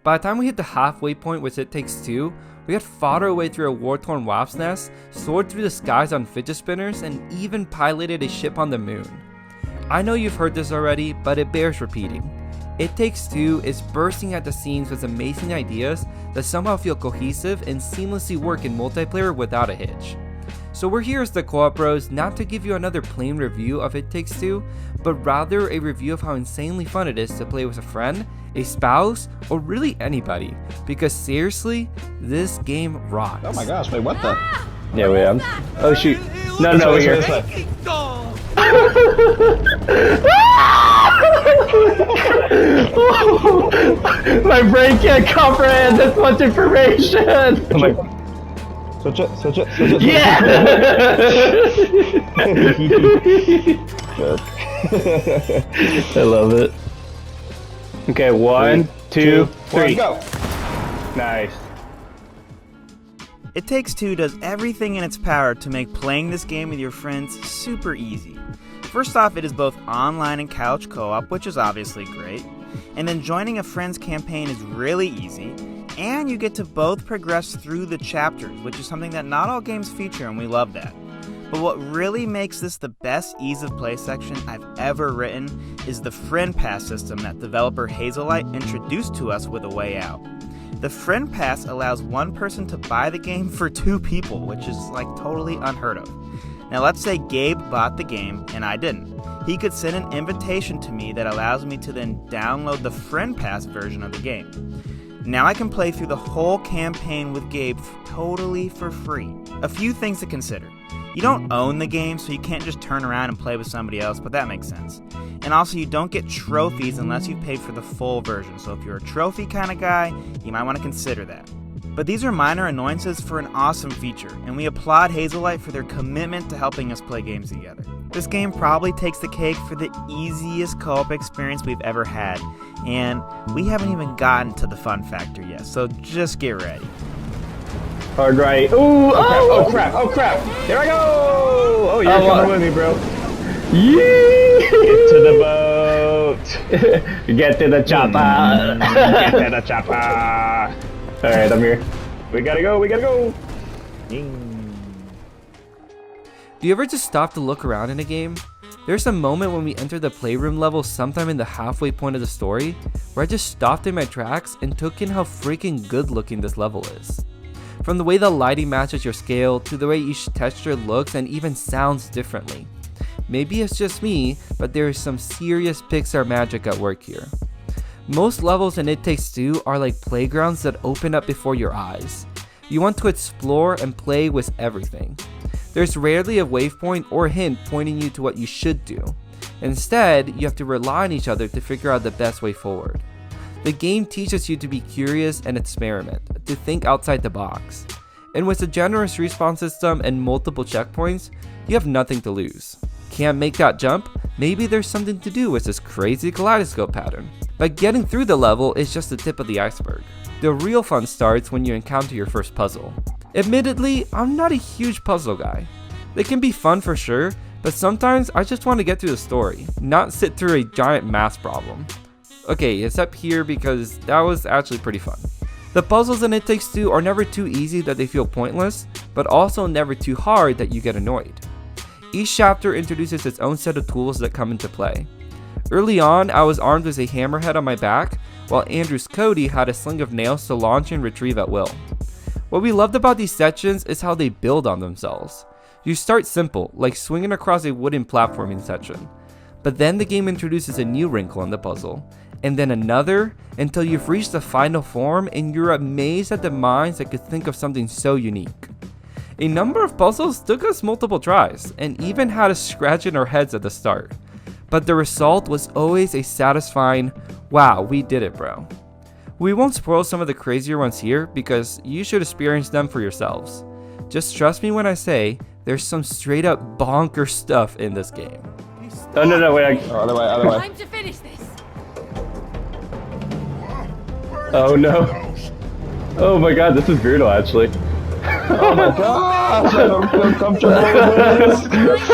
By the time we hit the halfway point with It Takes Two, we had fought our way through a war-torn wasp's nest, soared through the skies on fidget spinners, and even piloted a ship on the moon. I know you've heard this already, but it bears repeating. It Takes Two is bursting at the seams with amazing ideas that somehow feel cohesive and seamlessly work in multiplayer without a hitch. So we're here as the Co-op Bros not to give you another plain review of It Takes Two, but rather a review of how insanely fun it is to play with a friend, a spouse, or really anybody, because seriously, this game rocks. Oh my gosh, wait, what the? Yeah, we am. Oh shoot. No, we're here. My brain can't comprehend this much information! Oh my... Switch it. Yeah! Good. I love it. Okay, 1, 2, 3. Go! Nice. It Takes Two does everything in its power to make playing this game with your friends super easy. First off, it is both online and couch co-op, which is obviously great. And then joining a friend's campaign is really easy. And you get to both progress through the chapters, which is something that not all games feature, and we love that. But what really makes this the best ease of play section I've ever written is the Friend Pass system that developer Hazelight introduced to us with A Way Out. The Friend Pass allows one person to buy the game for 2 people, which is like totally unheard of. Now let's say Gabe bought the game and I didn't. He could send an invitation to me that allows me to then download the Friend Pass version of the game. Now I can play through the whole campaign with Gabe totally for free. A few things to consider. You don't own the game, so you can't just turn around and play with somebody else, but that makes sense. And also, you don't get trophies unless you've paid for the full version, so if you're a trophy kind of guy, you might want to consider that. But these are minor annoyances for an awesome feature, and we applaud Hazelight for their commitment to helping us play games together. This game probably takes the cake for the easiest co-op experience we've ever had, and we haven't even gotten to the fun factor yet, so just get ready. Hard right. Ooh, oh crap. There I go! Oh, you're coming with me, bro. Yee! Get to the boat. Get to the chopper. Get to the chopper. Alright, I'm here. We gotta go. Do you ever just stop to look around in a game? There's a moment when we enter the playroom level sometime in the halfway point of the story where I just stopped in my tracks and took in how freaking good looking this level is. From the way the lighting matches your scale to the way each texture looks and even sounds differently. Maybe it's just me, but there is some serious Pixar magic at work here. Most levels in It Takes Two are like playgrounds that open up before your eyes. You want to explore and play with everything. There's rarely a waypoint or hint pointing you to what you should do. Instead, you have to rely on each other to figure out the best way forward. The game teaches you to be curious and experiment, to think outside the box. And with a generous respawn system and multiple checkpoints, you have nothing to lose. Can't make that jump? Maybe there's something to do with this crazy kaleidoscope pattern. But getting through the level is just the tip of the iceberg. The real fun starts when you encounter your first puzzle. Admittedly, I'm not a huge puzzle guy. They can be fun for sure, but sometimes I just want to get through the story, not sit through a giant math problem. Okay, except here because that was actually pretty fun. The puzzles in It Takes Two are never too easy that they feel pointless, but also never too hard that you get annoyed. Each chapter introduces its own set of tools that come into play. Early on, I was armed with a hammerhead on my back, while Andrew's Cody had a sling of nails to launch and retrieve at will. What we loved about these sections is how they build on themselves. You start simple, like swinging across a wooden platforming section, but then the game introduces a new wrinkle in the puzzle, and then another, until you've reached the final form and you're amazed at the minds that could think of something so unique. A number of puzzles took us multiple tries, and even had us scratching our heads at the start. But the result was always a satisfying, wow, we did it, bro. We won't spoil some of the crazier ones here because you should experience them for yourselves. Just trust me when I say there's some straight up bonker stuff in this game. Oh no, wait. Other way. Time to finish this. Oh no. Oh my god, this is brutal actually. Oh my gosh, I don't feel comfortable with this.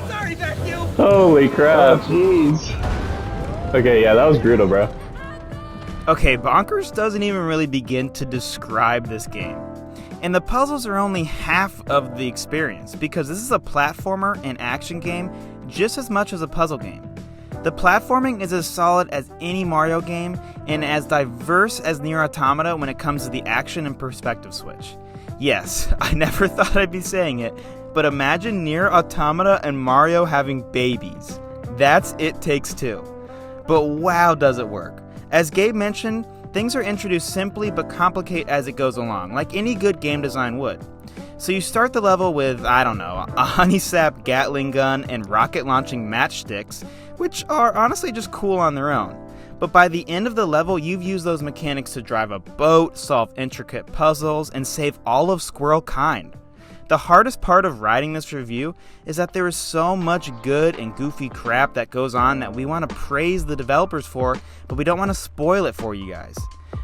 Sorry, vacuum. Holy crap. Oh jeez. Okay, yeah, that was brutal, bro. Okay, Bonkers doesn't even really begin to describe this game. And the puzzles are only half of the experience, because this is a platformer and action game just as much as a puzzle game. The platforming is as solid as any Mario game, and as diverse as Nier Automata when it comes to the action and perspective switch. Yes, I never thought I'd be saying it, but imagine Nier Automata and Mario having babies. That's It Takes Two. But wow, does it work. As Gabe mentioned, things are introduced simply but complicate as it goes along, like any good game design would. So you start the level with, I don't know, a honey sap Gatling gun and rocket launching matchsticks, which are honestly just cool on their own. But by the end of the level, you've used those mechanics to drive a boat, solve intricate puzzles, and save all of Squirrel Kind. The hardest part of writing this review is that there is so much good and goofy crap that goes on that we want to praise the developers for, but we don't want to spoil it for you guys.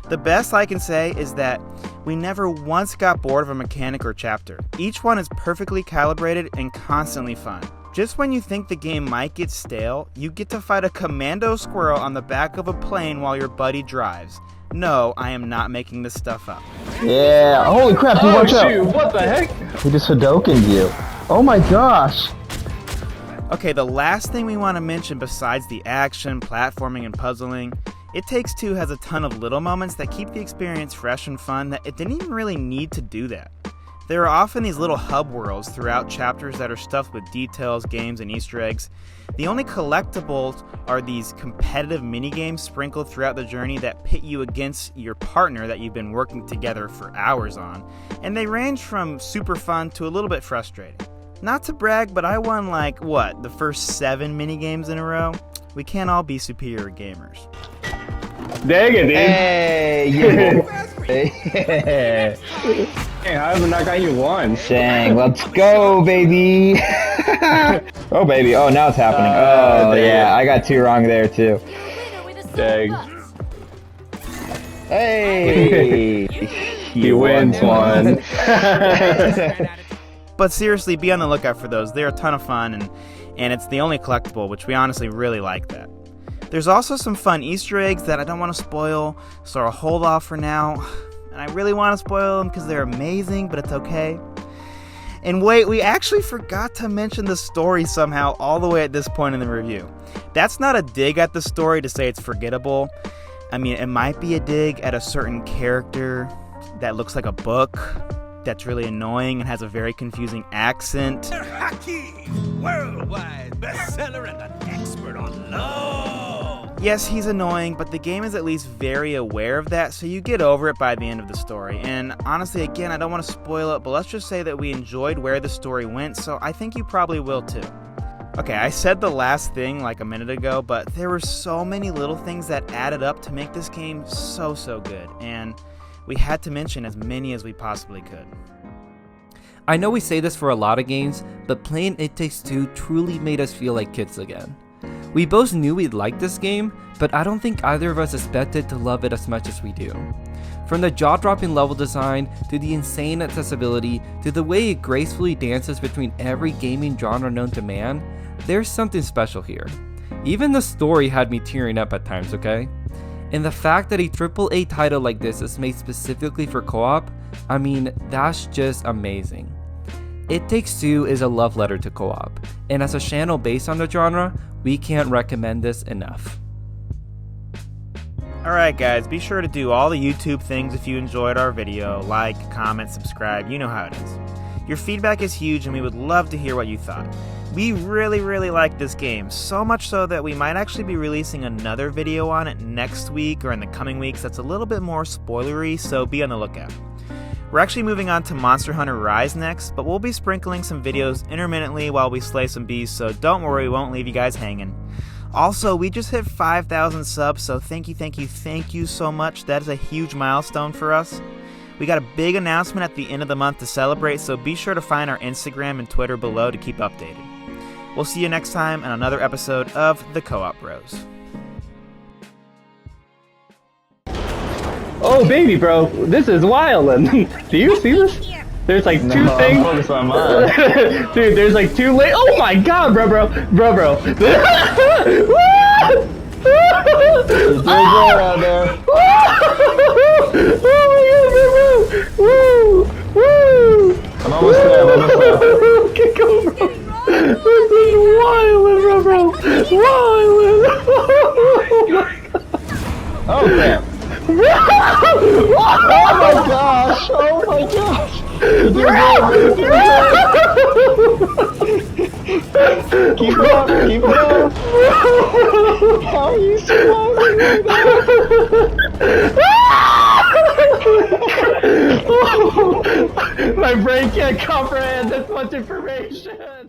The best I can say is that we never once got bored of a mechanic or chapter. Each one is perfectly calibrated and constantly fun. Just when you think the game might get stale, you get to fight a commando squirrel on the back of a plane while your buddy drives. No, I am not making this stuff up. Yeah, holy crap, dude, Oh watch out. shoot, what the heck? He just Hadokened you. Oh my gosh. Okay, the last thing we want to mention besides the action, platforming, and puzzling, It Takes Two has a ton of little moments that keep the experience fresh and fun that it didn't even really need to do that. There are often these little hub worlds throughout chapters that are stuffed with details, games, and Easter eggs. The only collectibles are these competitive minigames sprinkled throughout the journey that pit you against your partner that you've been working together for hours on, and they range from super fun to a little bit frustrating. Not to brag, but I won the first 7 minigames in a row? We can't all be superior gamers. Dang it, dude. Hey, yeah. Hey, how have I not got you one? Dang, let's go, baby. Oh, baby. Oh, now it's happening. Oh, dang yeah. it. I got 2 wrong there, too. Dang. Hey. He wins one. But seriously, be on the lookout for those. They're a ton of fun, and it's the only collectible, which we honestly really like that. There's also some fun Easter eggs that I don't want to spoil, so I'll hold off for now. And I really want to spoil them because they're amazing, but it's okay. And wait, we actually forgot to mention the story somehow all the way at this point in the review. That's not a dig at the story to say it's forgettable. I mean, it might be a dig at a certain character that looks like a book, that's really annoying and has a very confusing accent. Haki, worldwide bestseller and an expert on love. Yes, he's annoying, but the game is at least very aware of that, so you get over it by the end of the story. And honestly, again, I don't want to spoil it, but let's just say that we enjoyed where the story went, so I think you probably will too. Okay, I said the last thing like a minute ago, but there were so many little things that added up to make this game so good, and we had to mention as many as we possibly could. I know we say this for a lot of games, but playing It Takes Two truly made us feel like kids again. We both knew we'd like this game, but I don't think either of us expected to love it as much as we do. From the jaw-dropping level design, to the insane accessibility, to the way it gracefully dances between every gaming genre known to man, there's something special here. Even the story had me tearing up at times, okay? And the fact that a AAA title like this is made specifically for co-op, I mean, that's just amazing. It Takes Two is a love letter to co-op, and as a channel based on the genre, we can't recommend this enough. Alright guys, be sure to do all the YouTube things if you enjoyed our video, like, comment, subscribe, you know how it is. Your feedback is huge and we would love to hear what you thought. We really like this game, so much so that we might actually be releasing another video on it next week or in the coming weeks that's a little bit more spoilery, so be on the lookout. We're actually moving on to Monster Hunter Rise next, but we'll be sprinkling some videos intermittently while we slay some bees, so don't worry, we won't leave you guys hanging. Also, we just hit 5,000 subs, so thank you so much. That is a huge milestone for us. We got a big announcement at the end of the month to celebrate, so be sure to find our Instagram and Twitter below to keep updated. We'll see you next time on another episode of The Co-op Bros. Oh, baby, bro, this is wild. Do you see this? There's like 2 things. I'm focused on mine. Dude, there's like 2 Oh my god, bro. You're doing great out there. Oh my god, bro! Woo! Woo! I'm almost there, I'm almost there. Okay, go, bro. This is wild, bro. Wild. Oh crap. Oh my gosh! Oh my gosh! You're doing great! Keep it up! Keep it up! How are you surviving right now? My brain can't comprehend this much information.